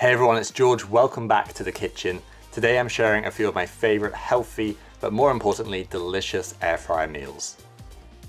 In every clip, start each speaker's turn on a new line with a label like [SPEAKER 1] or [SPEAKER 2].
[SPEAKER 1] Hey everyone, it's George. Welcome back to the kitchen. Today I'm sharing a few of my favorite healthy, but more importantly, delicious air fryer meals.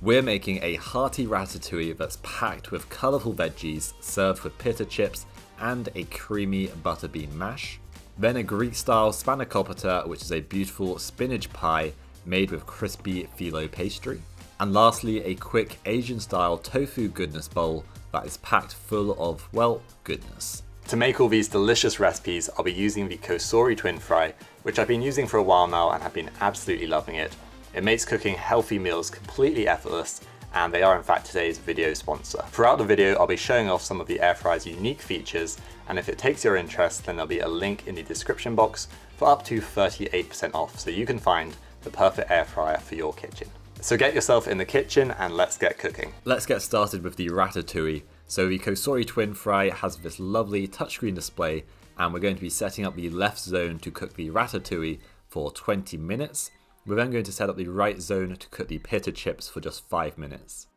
[SPEAKER 2] We're making a hearty ratatouille that's packed with colourful veggies, served with pita chips and a creamy butterbean mash. Then a Greek-style Spanakopita, which is a beautiful spinach pie made with crispy phyllo pastry. And lastly, a quick Asian-style tofu goodness bowl that is packed full of, well, goodness.
[SPEAKER 1] To make all these delicious recipes, I'll be using the Cosori TwinFry, which I've been using for a while now and have been absolutely loving it. It makes cooking healthy meals completely effortless, and they are in fact today's video sponsor. Throughout the video, I'll be showing off some of the air fryer's unique features, and if it takes your interest, then there'll be a link in the description box for up to 38% off, so you can find the perfect air fryer for your kitchen. So get yourself in the kitchen and let's get cooking.
[SPEAKER 2] Let's get started with the ratatouille. So the Cosori TwinFry has this lovely touchscreen display, and we're going to be setting up the left zone to cook the ratatouille for 20 minutes. We're then going to set up the right zone to cook the pita chips for just 5 minutes.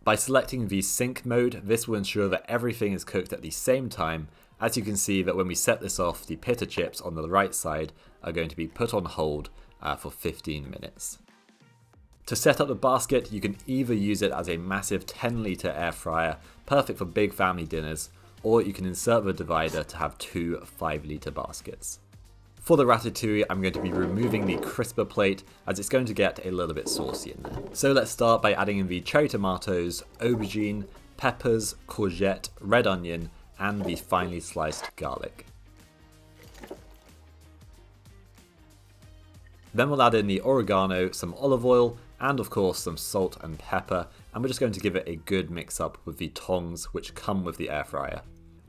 [SPEAKER 2] By selecting the sync mode, this will ensure that everything is cooked at the same time. As you can see that when we set this off, the pita chips on the right side are going to be put on hold for 15 minutes. To set up the basket, you can either use it as a massive 10-litre air fryer, perfect for big family dinners, or you can insert the divider to have two 5-litre baskets. For the ratatouille, I'm going to be removing the crisper plate as it's going to get a little bit saucy in there. So let's start by adding in the cherry tomatoes, aubergine, peppers, courgette, red onion, and the finely sliced garlic. Then we'll add in the oregano, some olive oil, and of course some salt and pepper, and we're just going to give it a good mix up with the tongs which come with the air fryer.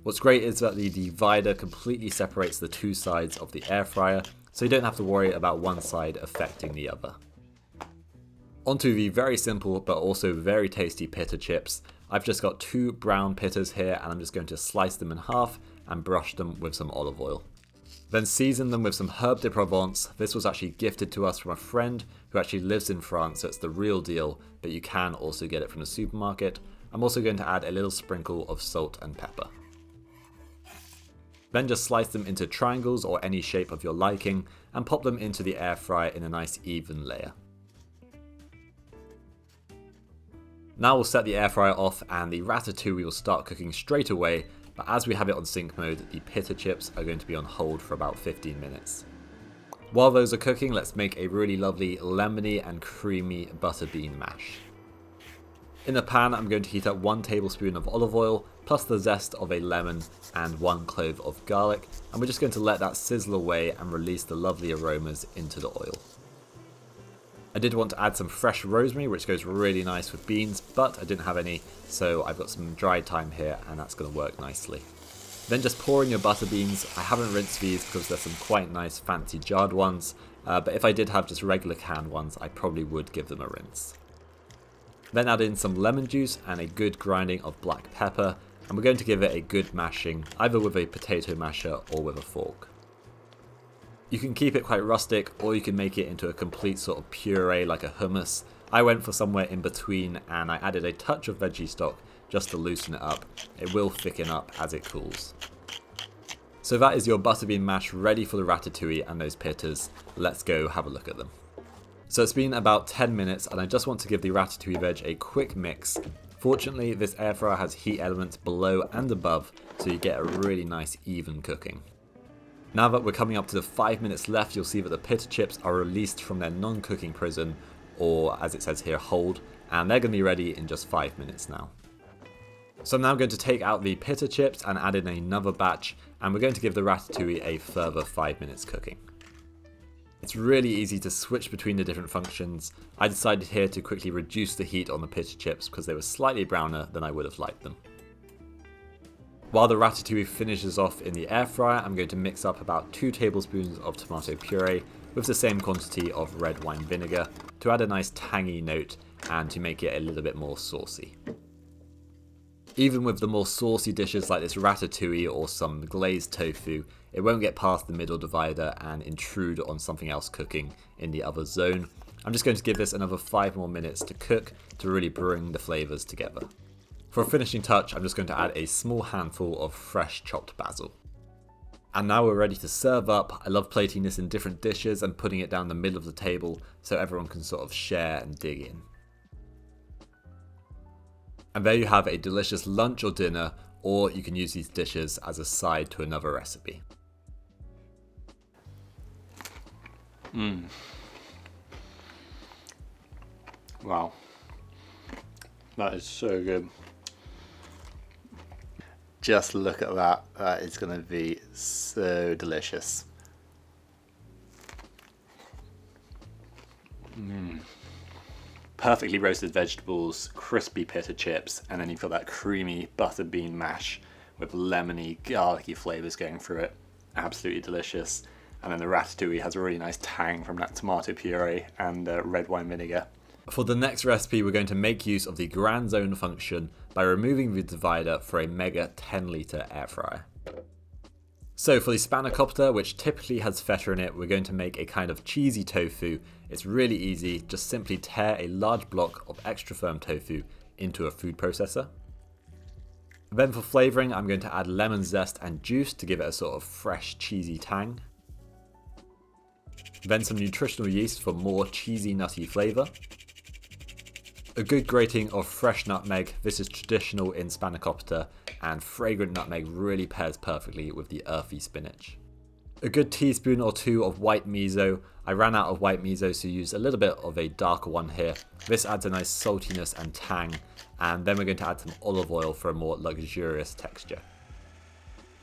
[SPEAKER 2] What's great is that the divider completely separates the two sides of the air fryer, so you don't have to worry about one side affecting the other. Onto the very simple but also very tasty pita chips. I've just got two brown pitas here, and I'm just going to slice them in half and brush them with some olive oil. Then season them with some herb de Provence. This was actually gifted to us from a friend who actually lives in France, so it's the real deal, but you can also get it from the supermarket. I'm also going to add a little sprinkle of salt and pepper. Then just slice them into triangles or any shape of your liking and pop them into the air fryer in a nice even layer. Now we'll set the air fryer off and the ratatouille will start cooking straight away. But as we have it on sync mode, the pita chips are going to be on hold for about 15 minutes. While those are cooking, let's make a really lovely lemony and creamy butterbean mash. In a pan, I'm going to heat up 1 tablespoon of olive oil, plus the zest of a lemon and 1 clove of garlic, and we're just going to let that sizzle away and release the lovely aromas into the oil. I did want to add some fresh rosemary, which goes really nice with beans, but I didn't have any, so I've got some dried thyme here, and that's going to work nicely. Then just pour in your butter beans. I haven't rinsed these because there's some quite nice fancy jarred ones, but if I did have just regular canned ones, I probably would give them a rinse. Then add in some lemon juice and a good grinding of black pepper, and we're going to give it a good mashing, either with a potato masher or with a fork. You can keep it quite rustic, or you can make it into a complete sort of puree like a hummus. I went for somewhere in between, and I added a touch of veggie stock just to loosen it up. It will thicken up as it cools. So that is your butterbean mash ready for the ratatouille and those pitas. Let's go have a look at them. So it's been about 10 minutes, and I just want to give the ratatouille veg a quick mix. Fortunately, this air fryer has heat elements below and above, so you get a really nice even cooking. Now that we're coming up to the 5 minutes left, you'll see that the pita chips are released from their non-cooking prison, or as it says here, hold, and they're going to be ready in just 5 minutes now. So I'm now going to take out the pita chips and add in another batch, and we're going to give the ratatouille a further 5 minutes cooking. It's really easy to switch between the different functions. I decided here to quickly reduce the heat on the pita chips because they were slightly browner than I would have liked them. While the ratatouille finishes off in the air fryer, I'm going to mix up about 2 tablespoons of tomato puree with the same quantity of red wine vinegar to add a nice tangy note and to make it a little bit more saucy. Even with the more saucy dishes like this ratatouille or some glazed tofu, it won't get past the middle divider and intrude on something else cooking in the other zone. I'm just going to give this another 5 more minutes to cook to really bring the flavours together. For a finishing touch, I'm just going to add a small handful of fresh chopped basil. And now we're ready to serve up. I love plating this in different dishes and putting it down the middle of the table so everyone can sort of share and dig in. And there you have a delicious lunch or dinner, or you can use these dishes as a side to another recipe.
[SPEAKER 1] Wow, that is so good. Just look at that, that is going to be so delicious. Perfectly roasted vegetables, crispy pita chips, and then you've got that creamy Butterbean mash with lemony, garlicky flavours going through it. Absolutely delicious. And then the ratatouille has a really nice tang from that tomato puree and red wine vinegar.
[SPEAKER 2] For the next recipe, we're going to make use of the grand zone function by removing the divider for a mega 10-litre air fryer. So for the Spanakopita, which typically has feta in it, we're going to make a kind of cheesy tofu. It's really easy, just simply tear a large block of extra firm tofu into a food processor. Then for flavouring, I'm going to add lemon zest and juice to give it a sort of fresh cheesy tang. Then some nutritional yeast for more cheesy nutty flavour. A good grating of fresh nutmeg. This is traditional in Spanakopita, and fragrant nutmeg really pairs perfectly with the earthy spinach. A good teaspoon or two of white miso. I ran out of white miso, so used a little bit of a darker one here. This adds a nice saltiness and tang, and then we're going to add some olive oil for a more luxurious texture.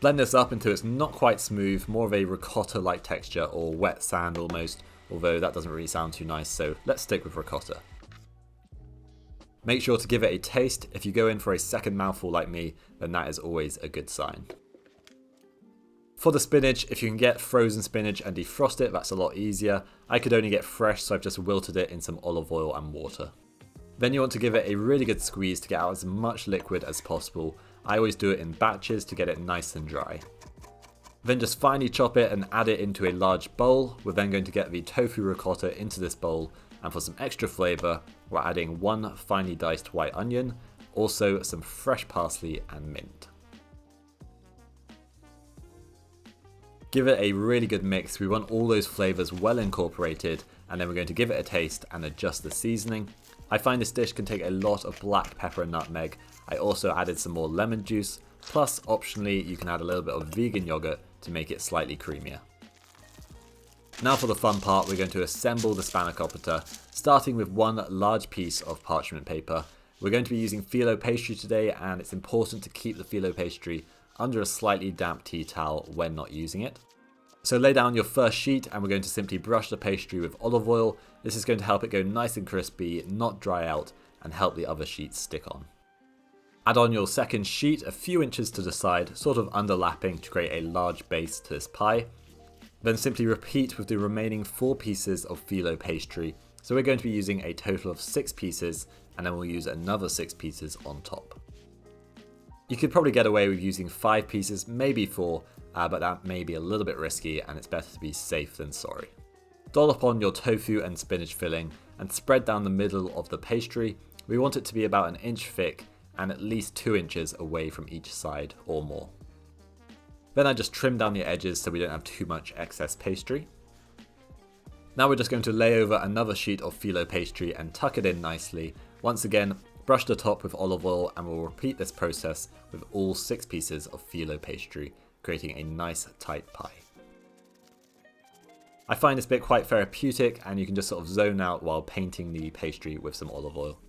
[SPEAKER 2] Blend this up until it's not quite smooth, more of a ricotta-like texture, or wet sand almost, although that doesn't really sound too nice, so let's stick with ricotta. Make sure to give it a taste. If you go in for a second mouthful like me, then that is always a good sign. For the spinach, if you can get frozen spinach and defrost it, that's a lot easier. I could only get fresh, so I've just wilted it in some olive oil and water. Then you want to give it a really good squeeze to get out as much liquid as possible. I always do it in batches to get it nice and dry. Then just finely chop it and add it into a large bowl. We're then going to get the tofu ricotta into this bowl, and for some extra flavour, we're adding one finely diced white onion, also some fresh parsley and mint. Give it a really good mix. We want all those flavours well incorporated, and then we're going to give it a taste and adjust the seasoning. I find this dish can take a lot of black pepper and nutmeg. I also added some more lemon juice, plus optionally you can add a little bit of vegan yogurt to make it slightly creamier. Now for the fun part, we're going to assemble the Spanakopita, starting with one large piece of parchment paper. We're going to be using phyllo pastry today, and it's important to keep the phyllo pastry under a slightly damp tea towel when not using it. So lay down your first sheet, and we're going to simply brush the pastry with olive oil. This is going to help it go nice and crispy, not dry out, and help the other sheets stick on. Add on your second sheet a few inches to the side, sort of underlapping to create a large base to this pie. Then simply repeat with the remaining 4 pieces of phyllo pastry. So we're going to be using a total of 6 pieces, and then we'll use another 6 pieces on top. You could probably get away with using 5 pieces, maybe 4, but that may be a little bit risky, and it's better to be safe than sorry. Dollop on your tofu and spinach filling and spread down the middle of the pastry. We want it to be about 1 inch thick and at least 2 inches away from each side or more. Then I just trim down the edges so we don't have too much excess pastry. Now we're just going to lay over another sheet of phyllo pastry and tuck it in nicely. Once again, brush the top with olive oil, and we'll repeat this process with all 6 pieces of phyllo pastry, creating a nice tight pie. I find this bit quite therapeutic, and you can just sort of zone out while painting the pastry with some olive oil.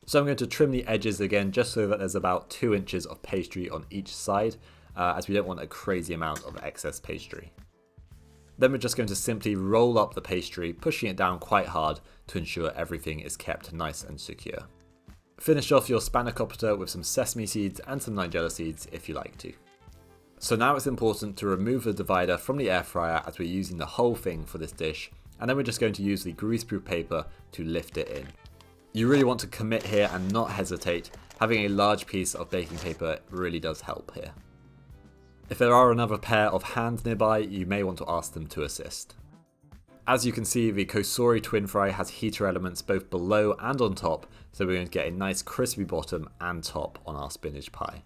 [SPEAKER 2] So I'm going to trim the edges again, just so that there's about 2 inches of pastry on each side, as we don't want a crazy amount of excess pastry. Then we're just going to simply roll up the pastry, pushing it down quite hard to ensure everything is kept nice and secure. Finish off your Spanakopita with some sesame seeds and some nigella seeds if you like to. So now it's important to remove the divider from the air fryer, as we're using the whole thing for this dish, and then we're just going to use the greaseproof paper to lift it in. You really want to commit here and not hesitate. Having a large piece of baking paper really does help here. If there are another pair of hands nearby, you may want to ask them to assist. As you can see, the Cosori TwinFry has heater elements both below and on top, so we're going to get a nice crispy bottom and top on our spinach pie.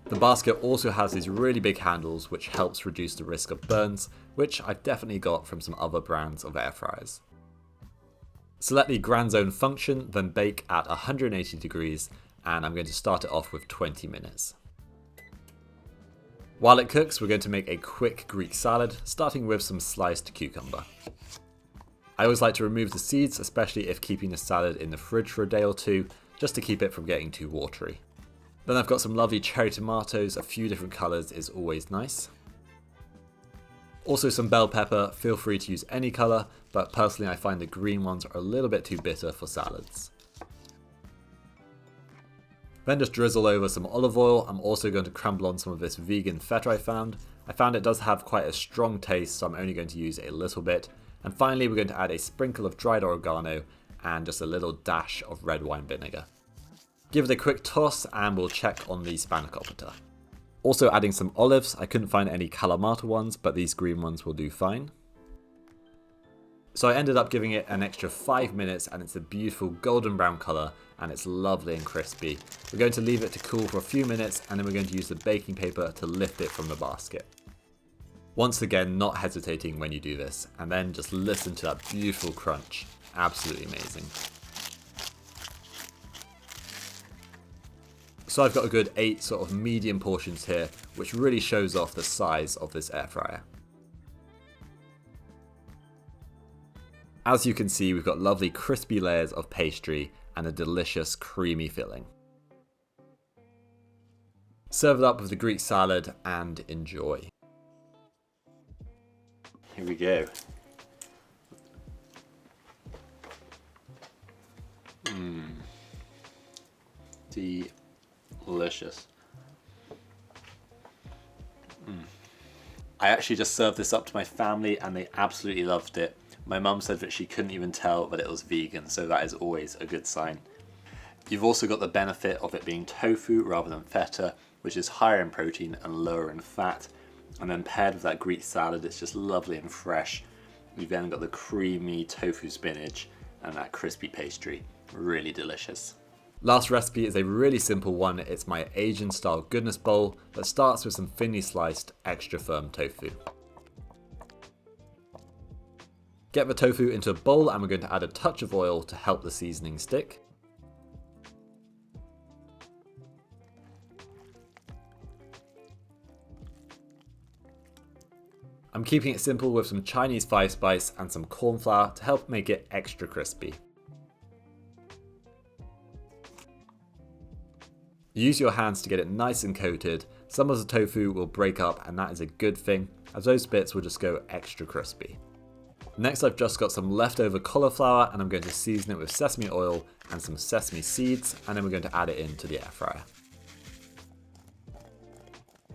[SPEAKER 2] The basket also has these really big handles which helps reduce the risk of burns, which I've definitely got from some other brands of air fryers. Select the grand zone function, then bake at 180 degrees, and I'm going to start it off with 20 minutes. While it cooks, we're going to make a quick Greek salad, starting with some sliced cucumber. I always like to remove the seeds, especially if keeping the salad in the fridge for a day or two, just to keep it from getting too watery. Then I've got some lovely cherry tomatoes, a few different colours is always nice. Also some bell pepper, feel free to use any colour, but personally I find the green ones are a little bit too bitter for salads. Then just drizzle over some olive oil. I'm also going to crumble on some of this vegan feta I found. I found it does have quite a strong taste, so I'm only going to use a little bit. And finally we're going to add a sprinkle of dried oregano and just a little dash of red wine vinegar. Give it a quick toss and we'll check on the Spanakopita. Also adding some olives. I couldn't find any Kalamata ones, but these green ones will do fine. So I ended up giving it an extra 5 minutes and it's a beautiful golden brown colour and it's lovely and crispy. We're going to leave it to cool for a few minutes and then we're going to use the baking paper to lift it from the basket. Once again, not hesitating when you do this, and then just listen to that beautiful crunch. Absolutely amazing. So I've got a good 8 sort of medium portions here, which really shows off the size of this air fryer. As you can see, we've got lovely crispy layers of pastry and a delicious creamy filling. Serve it up with the Greek salad and enjoy.
[SPEAKER 1] Here we go. Delicious. I actually just served this up to my family and they absolutely loved it. My mum said that she couldn't even tell that it was vegan, so that is always a good sign. You've also got the benefit of it being tofu rather than feta, which is higher in protein and lower in fat. And then paired with that Greek salad, it's just lovely and fresh. You've then got the creamy tofu spinach and that crispy pastry. Really delicious.
[SPEAKER 2] Last recipe is a really simple one. It's my Asian style goodness bowl that starts with some thinly sliced extra firm tofu. Get the tofu into a bowl and we're going to add a touch of oil to help the seasoning stick. I'm keeping it simple with some Chinese 5-spice and some corn flour to help make it extra crispy. Use your hands to get it nice and coated. Some of the tofu will break up and that is a good thing, as those bits will just go extra crispy. Next I've just got some leftover cauliflower and I'm going to season it with sesame oil and some sesame seeds, and then we're going to add it into the air fryer.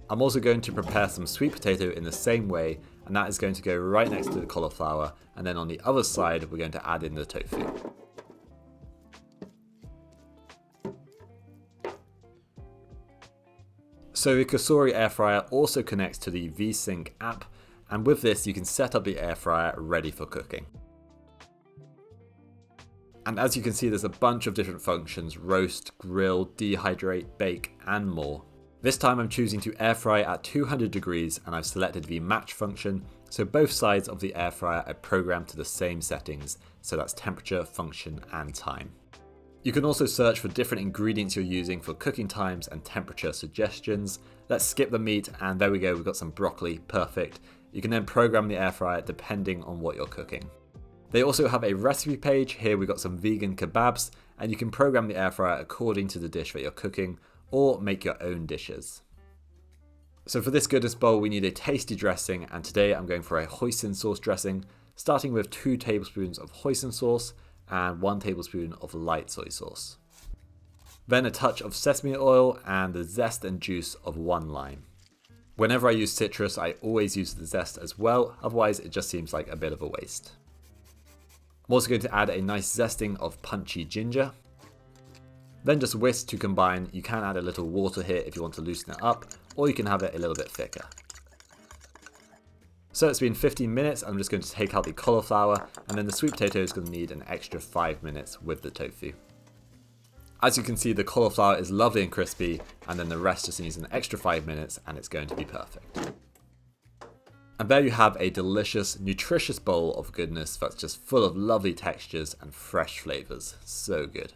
[SPEAKER 2] I'm also going to prepare some sweet potato in the same way, and that is going to go right next to the cauliflower, and then on the other side we're going to add in the tofu. So the Cosori air fryer also connects to the VSync app, and with this you can set up the air fryer ready for cooking. And as you can see, there's a bunch of different functions: roast, grill, dehydrate, bake, and more. This time I'm choosing to air fry at 200 degrees and I've selected the match function, so both sides of the air fryer are programmed to the same settings, so that's temperature, function, and time. You can also search for different ingredients you're using for cooking times and temperature suggestions. Let's skip the meat, and there we go, we've got some broccoli, perfect. You can then program the air fryer depending on what you're cooking. They also have a recipe page. Here we've got some vegan kebabs, and you can program the air fryer according to the dish that you're cooking, or make your own dishes. So for this goodness bowl we need a tasty dressing, and today I'm going for a hoisin sauce dressing, starting with 2 tablespoons of hoisin sauce and 1 tablespoon of light soy sauce. Then a touch of sesame oil and the zest and juice of 1 lime. Whenever I use citrus I always use the zest as well, otherwise it just seems like a bit of a waste. I'm also going to add a nice zesting of punchy ginger. Then just whisk to combine. You can add a little water here if you want to loosen it up, or you can have it a little bit thicker. So it's been 15 minutes. I'm just going to take out the cauliflower, and then the sweet potato is going to need an extra 5 minutes with the tofu. As you can see, the cauliflower is lovely and crispy, and then the rest just needs an extra 5 minutes, and it's going to be perfect. And there you have a delicious, nutritious bowl of goodness that's just full of lovely textures and fresh flavors. So good.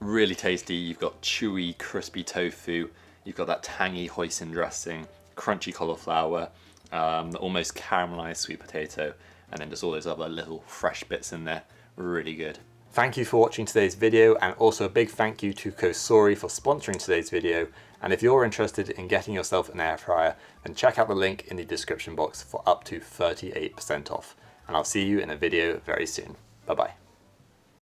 [SPEAKER 1] Really tasty. You've got chewy, crispy tofu. You've got that tangy hoisin dressing, crunchy cauliflower, almost caramelized sweet potato, and then just all those other little fresh bits in there. Really good. Thank you for watching today's video, and also a big thank you to Cosori for sponsoring today's video. And if you're interested in getting yourself an air fryer, then check out the link in the description box for up to 38% off. And I'll see you in a video very soon. Bye bye.